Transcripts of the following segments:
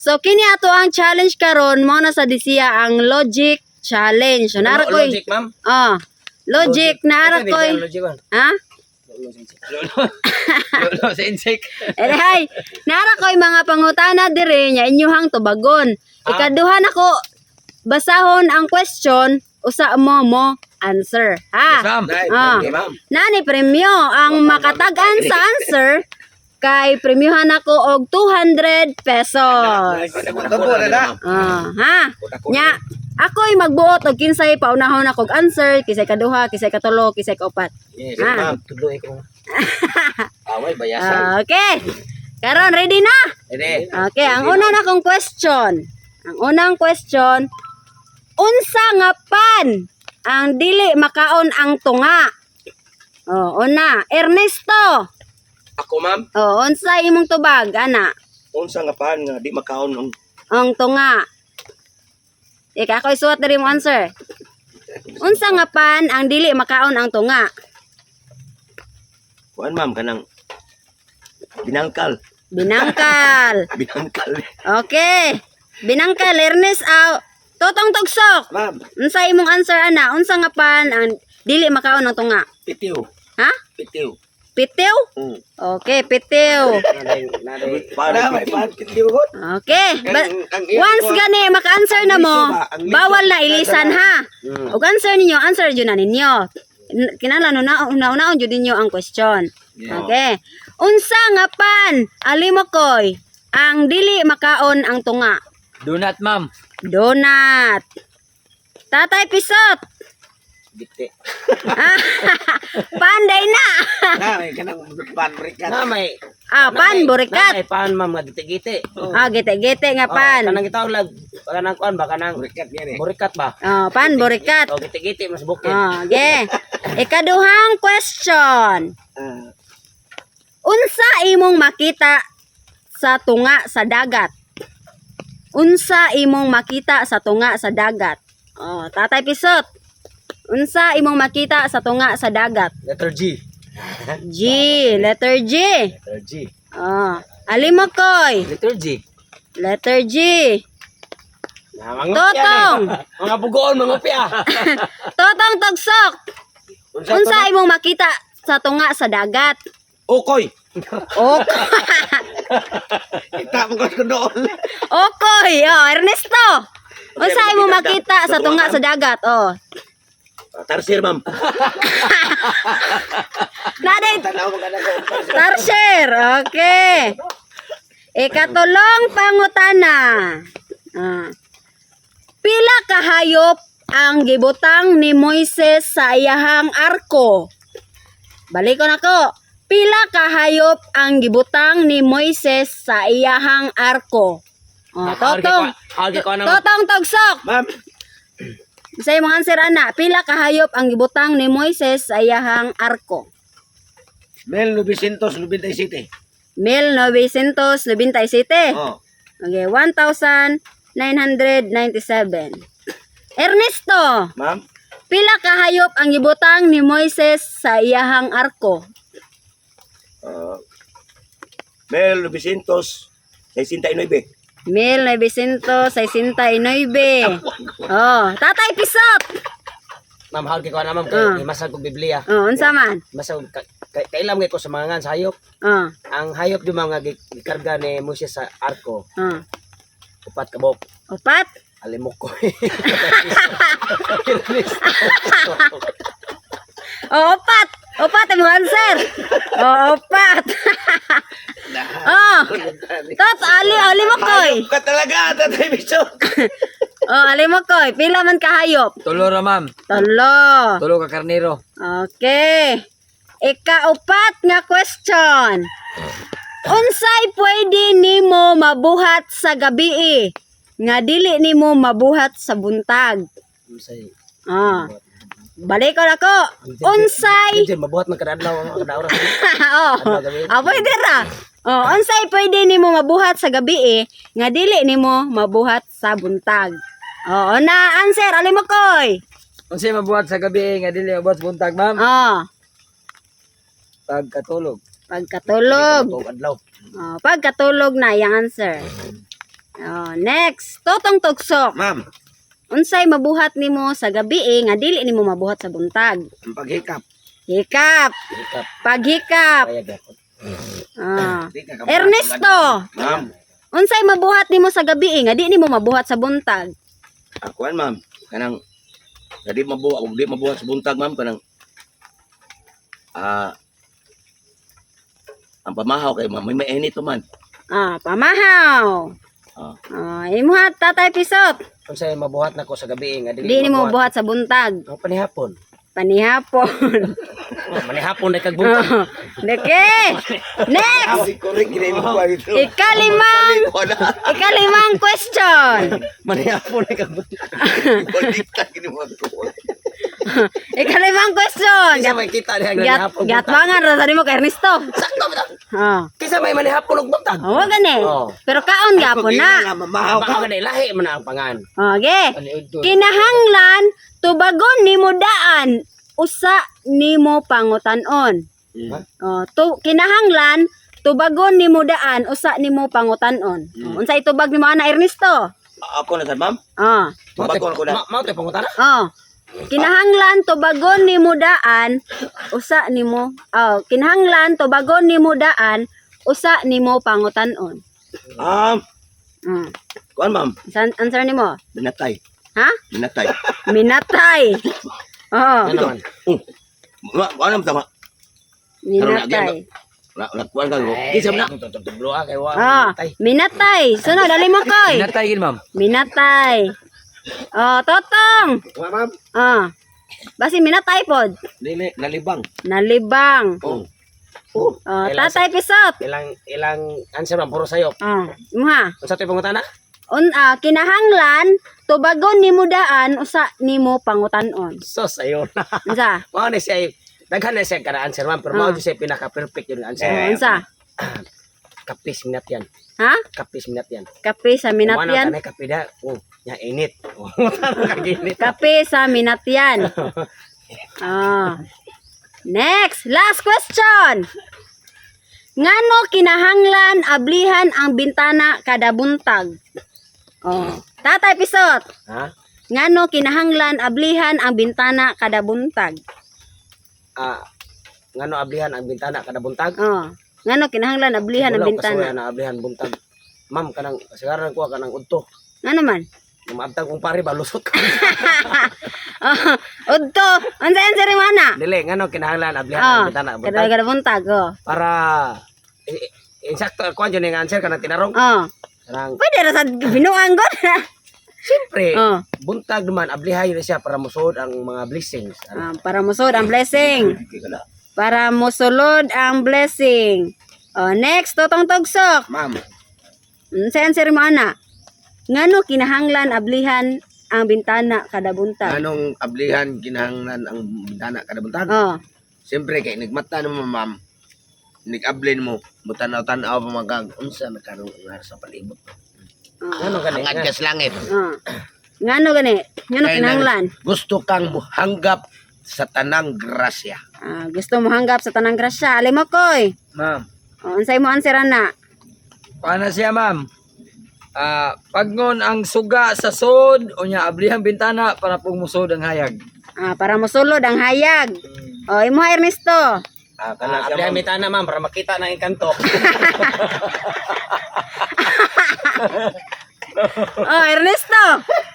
So kini ato ang challenge karon mo na sa disiya ang logic challenge. So nara koy. Logic, ma'am. Logic nara koy. Logic, ma'am. Ha? Lolo sa insect. Hay, nara koy mga pangutana dire nya inyohang tubagon. Ikaduha nako basahon ang question usa mo answer. Ha? Ma'am. Okay, nani premyo ang makatag-an sa answer kay premyohan ako og 200 pesos. Ha? Nya ako'y magbuot og kinsay paunahon ako og answer, kisay kaduha, kisay katulo, kisay kaupat. Yes, Ah. ma'am. Tuloy ko. Away bayasan. Okay. Karon ready na? Ede. Okay, ang una na kong question. Ang unang question, unsa nga pan ang dili makaon ang tunga? Una, Ernesto. Ako ma'am, Unsa imong tubag ana? unsa nga pan nga di makaon Ang tunga. Ika ako isuot diri mo answer. Unsa nga pan ang dili makaon ang tunga? kuan ma'am kanang binangkal. Binangkal. Binangkal. Okay. Binangkal Ernest Totong tugsok. Ma'am, Unsa imong answer ana? Unsa nga pan ang dili makaon ang tunga? pitiw. Ha? Pitiw. Pitiw? Okay, pitiw. Para may pan pitiw ko. Okay. Once gani maka-answer na mo, bawal na ilisan ha. Ug answer ninyo, answer jud na ninyo. Kinahanglan una-unaon jud ninyo ang question. Okay. Unsa nga pan alimokoy ang dili makaon ang tunga? Donut, ma'am. Donut. Tatay Pisot. Gite. Panday na. Na may kanang pan burikat. Na may Pan burikat. Na may pan, ma'am, nga giti-giti. Gite-gite nga pan. Kanang itawag lag kanang kuan ba kanang Burikat yan eh. burikat ba? Pan burikat. O giti-giti mas bukid. Okay. Ikaduhang question. Unsa imong makita sa tunga sa dagat? Unsa imong makita sa tunga sa dagat? Tatay Pisot. Unsa imong makita sa tunga sa dagat? Letter G. G. Letter G. Letter G. Alimokoy. Letter G. Letter G. Mga Totong. Mga bugoon, mga upya. Totong tugsok. Unsa imong makita sa tunga sa dagat? Ukoy. Ita mo ko doon. Okoy, Ernesto. Unsa imong makita sa tunga sa dagat? Tarsir ma'am. Naday Tanaw mo kanang Tarsher. Okay. Ikatulong pangutana. Pila ka hayop ang gibutang ni Moises sa iyahang arko? Balik ko nako. Pila ka hayop ang gibutang ni Moises sa iyahang arko? Totong. Totong tugsok. ma'am. Sa imong answer ana, pila ka hayop ang gibutang ni Moises sa iyahang arko? 1997. 1997. Oh. Okay, 1997. Ernesto, Ma'am, pila ka hayop ang gibutang ni Moises sa iyahang arko? 1969. 1969. Tatay Pisot. Ma'am, hawag ko na, ma'am. Kay masag kong Biblia. Unsa man? Masag, kailam ko sa mga ngan sa hayop. Ang hayop di mga gikarga ni Moses sa arko. Upat kabok. Upat? Alimok ko. Upat. Upat ang answer. Upat. Alimokoy. Ka talaga, Tatay Bicho. Alimokoy. Pila man ka hayop? Tulo ra, ma'am. Tulo. Tulo ka karnero. Okay. Ikaupat nga question. Unsay pwede nimo mabuhat sa gabi nga dili nimo mabuhat sa buntag? Balik ko nako. Unsay Mabuhat man kada adlaw kada oras. pwede ra. Unsay pwede nimo mabuhat sa gabi nga dili nimo mabuhat sa buntag? Na answer alimokoy. Unsay mabuhat sa gabi nga dili mabuhat sa buntag, ma'am? Pagkatulog. Pagkatulog. Adlaw. Pagkatulog na yung answer. Oh, next, totong tugsok. Ma'am, Unsay mabuhat nimo sa gabi nga dili nimo mabuhat sa buntag? ang paghikap. Hikap, Hikap. paghikap. Kaya gapon. Ah. Di ka Ernesto, Ma'am, unsay mabuhat nimo sa gabi nga di nimo mabuhat sa buntag? akuan ma'am. Kanang di mabuhat sa buntag ma'am kanang ang pamahaw kay ma'am may mainit to man. Pamahaw. Imuha tatay pisot. Unsay mabuhat nako sa gabi nga Di nimo mabuhat sa buntag. Ang panihapon. Panihapon. Manihapon na kag buntag. Deke. Next. Correct gina mo ba ito? Ikalimang question. Manihapon na kag buntag. Baliktad gina mo ko. Ikalimang question. Kisa may kita diha manihapon. Gatwangan ra sa nimo kay Ernesto. Sakto ba? Kisa Kisa may manihapon og buntag. Oh, gani. Oh. Pero kaon gapon na. Mamahaw Baka ka. gani lahi man ang pangan. Okay. Ano Kinahanglan tubagon nimo daan usa nimo pangutanon. Kinahanglan tubagon nimo daan usa nimo pangutanon. Unsa itubag nimo ana Ernesto? Ako na sad ma'am. Mao Ko na. mao tay pangutana. Kinahanglan tubagon nimo daan usa nimo kinahanglan tubagon nimo daan usa nimo pangutanon. Kuan ma'am, Answer nimo. binatay. Ha? Binatay. Minatay. Ano man? Ano tama? Minatay. Kuan ka ko. Kisam na. Tublo kay wa. Tay. Minatay. Sunod, dali mo koy. Natay gid ma'am. Minatay. Totong. Wa ma'am. Basi minatay pod. Dili nalibang. Nalibang. Tatay pisot. Ilang answer man puro sayo. Imuha. Unsa tay pangutana? Kinahanglan tubagon nimo daan usa nimo pangutanon. So sayo na. Unsa? Mao ni siya daghan na siya kada answer man pero mao siya pinaka perfect yung answer. Unsa? Kapis minat yan. Ha? Kapis minat yan. Kape sa minat Umana yan. kanay kape da. Nya init. Kaginit. Kape sa minat yan. Next, last question. Ngano kinahanglan ablihan ang bintana kada buntag? Tatay pisot. Ha? Ngano kinahanglan ablihan ang bintana kada buntag? Ngano ablihan ang bintana kada buntag? Ngano kinahanglan ablihan ang bintana? Na ablihan buntag. Ma'am kanang sigaran ko kanang udto. Ngano man? Maabtag kong pare ba lusot. Udto, unsa answer mo ana? Dili ngano kinahanglan ablihan ang bintana buntag Kada buntag. para insakto ko anjo ning answer kanang tinarong. Kanang Pwede ra sa binuang gud. siyempre buntag naman ablihay na siya para musuod ang mga blessings. Para musod ang blessing. Para musulod ang blessing. Next, totong tugsok. Ma'am. Sa answer mo ana. Ngano kinahanglan ablihan ang bintana kada buntag? Anong ablihan kinahanglan ang bintana kada buntag? Siyempre kay nagmata naman ma'am. Nag-ablin mo, mutanaw-tanaw pa magag unsa na karong sa palibot. Ngano gani? Ang adjas langit. Ngano gani? Ngano Kay kinahanglan? Gusto kang hanggap sa tanang grasya. Gusto mo hanggap sa tanang grasya. Ali mo koy. Ma'am, Unsay mo answer ana? paano siya ma'am? Pagnon ang suga sa sod o nya ablihang bintana para pong musod ang hayag. Para musulod ang hayag. Imo Ernesto. Ablihan bintana ma'am para makita na ang kanto. Ernesto.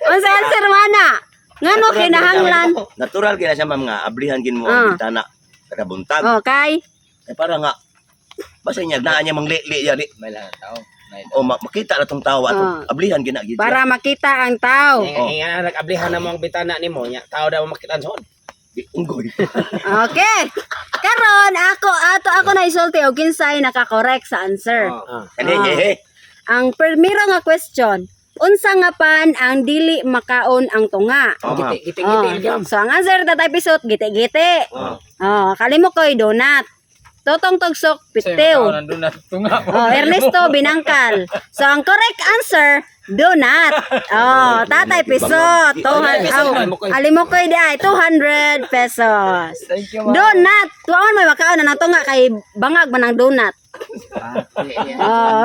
Unsay answer mo ana? Ngano kinahanglan? Natural kina siya ma'am nga ablihan gin mo ang bintana kada buntag. Kay Para nga basta niya naa niya mangli-li ya di. May lang tao. O makita na tong tawa atong ablihan gina gid. para makita ang tao. Nga nag-ablihan na mo ang bintana nimo nya tao daw makita son. Unggoy. Okay. Karon ako na isulti og kinsay naka-correct sa answer. Kani Ang primero nga question, unsa nga pan ang dili makaon ang tunga? Giti So ang answer tatay pisot giti-giti. Kalimo koy donut. Totong tugsok pitew. Nandun na tunga mo. Ernesto binangkal. So ang correct answer donut. Tatay pisot. Alimokoy di ay 200 pesos. Thank you ma'am. Donut. Tuon may makaon na tunga kay bangag man ang donut. Oh.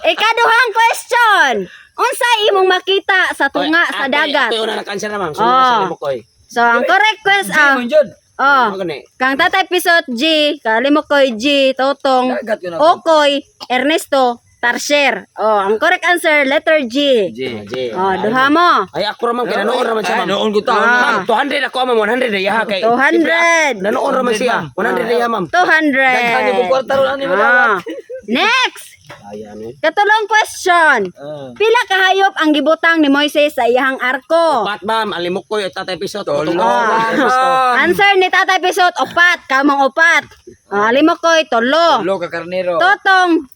Ikaduhang question. Unsay imong makita sa tunga sa dagat? Ako yung nag-answer na ma'am. So, Oh. nasa mo koy. So ang correct question Jud. oh, Ano gani? kang Tatay Pisot G, Kalimokoy G, Totong, Dagat yun ako. Okoy, Ernesto, Tarsier. Oh, ang correct answer letter G. G. Oh, duha mo. Ay ako raman kay nanoon raman siya Ay, ma'am. noon ko taon na. Ma'am, 200 ako ma'am, 100 na yaha kay. 200. Nanoon raman siya. 100 na yaha ma'am. 200. Daghan yung kwarta ron ani mo Ah. Next. Ayan eh. Katulong question. Pila ka hayop ang gibutang ni Moises sa iyang arko? Pat ma'am, alimok ko yung tatay pisot. Tolo. Ah. Answer ni Tatay Pisot, upat. Kamong upat. Alimokoy, tolo. Lo ka karnero. Totong,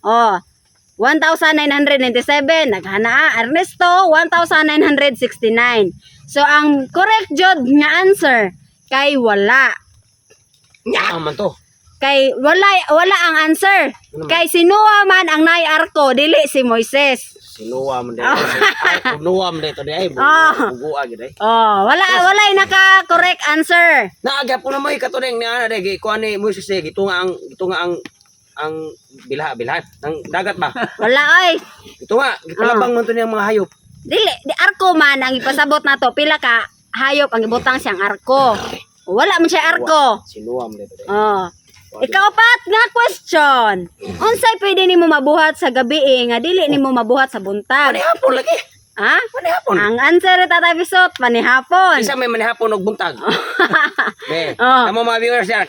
1,997. Naghanaa. Ernesto, 1,969. So, ang correct jud nga answer, kay wala. Nya man to. Kay wala ang answer. Kay sinuwa man ang nay arko, dili si Moises. Sinuwam de. Ay, nuwam de to de ay. Ah. Buguag de. Walay naka-correct answer. Naagya po na mo ikatuneng ni ana de kuan ni Moises de gitunga ang bilha ng dagat ba. Wala oy. Gitunga gipalabang man to niyang mga hayop. Dili, di arko man ang ipasabot nato. Pila ka hayop ang ibutang siyang arko. Wala man siya arko. Sinuwam de to de. Ikapat nga question. Unsay pwede nimo mabuhat sa gabi nga dili nimo mabuhat sa buntag? Manihapon lagi. Ha? Manihapon. Ang answer ni Tatay Pisot, panihapon. Isa may manihapon og buntag. Be. Oh. Kamo mga viewers ya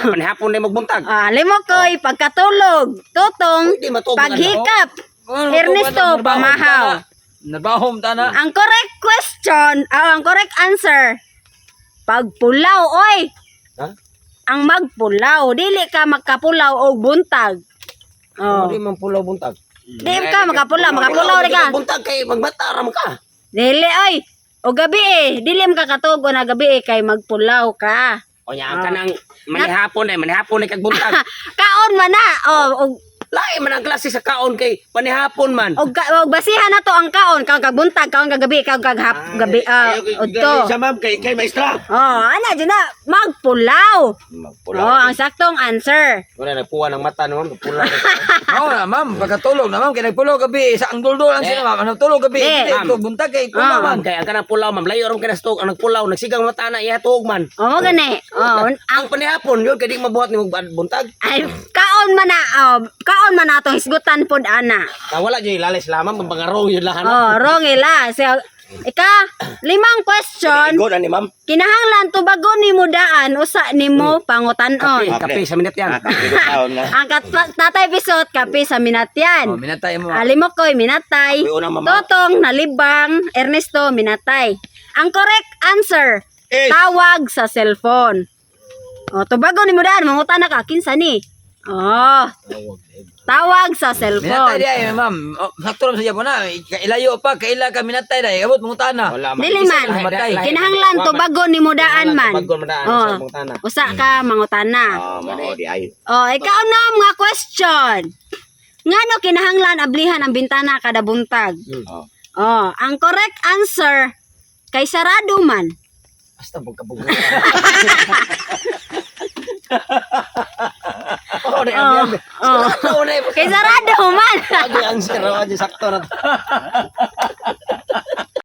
manihapon na magbuntag. Limo ko'y pagkatulog. Totong, Hindi matubag paghikap. Ano, Ernesto, nabahom pamahaw. tana. Nabahom tana. Ang correct question, ang correct answer, pagpulaw, oy. Ha? Ang magpulaw. Dili ka magkapulaw o buntag. Oh. Hindi man pulaw buntag. Di ka magkapulaw di ka. Buntag kay magbata ra man ka. Dili, oy. O gabi dili mo kakatugo na gabi kay magpulaw ka. O nya kanang manihapon ay kag buntag. Kaon man na. O Lain man ang klase sa kaon kay panihapon man. og basihan na to ang kaon kag buntag kaon kag gabi kag gabi udto. Sa ma'am kay maestra. Ana dyan na magpulaw. Ang saktong answer. Wala nagpuwa ng mata naman, pula. Oo na, ma'am. Pagkatulog na, ma'am. Kaya nagpulog gabi. Sa ang duldul ang sila, ma'am. Ang tulog gabi. Hindi, ito, buntag kay Ma'am, kumaman. kay ang kanang pulaw ma'am, layo ron kinastok ang nagpulaw, nagsigang mata na ihatog man. O gani. Ang panihapon yun kay di mabuhat ni buntag. Ay kaon man na kaon man na to hisgutan pod ana. Wala jud lalis lamang pangaro yun lahan. Wrong ila. So, limang question. Good ani ma'am. Kinahanglan tubago nimo daan usa nimo pangutan-on. Kape sa minute yan. Taon nga. Ang Tatay Pisot kape sa minatyan. Minatay mo. Alimokoy minatay. Uy, una, mama. Totong nalibang. Ernesto minatay. Ang correct answer, Is. tawag sa cellphone. Tubago nimo daan mangutan na ka kinsa ni? Tawag sa Minatay cellphone. diya, ma'am. Sakto lang sa Japon na. Ilayo pa. Kaila ka minatay na. Abot mong tana. Wala Dili man. Kinahanglan tubago nimo daan man. Tubago mo daan sa bungtana. Usa ka mangutana. Mao di ay. Ikaw na mga question. Ngano kinahanglan ablihan ang bintana kada buntag? Ang correct answer kay sarado man. Basta pagkabugo. Kay sarado man. Lagi ang sira sakto na.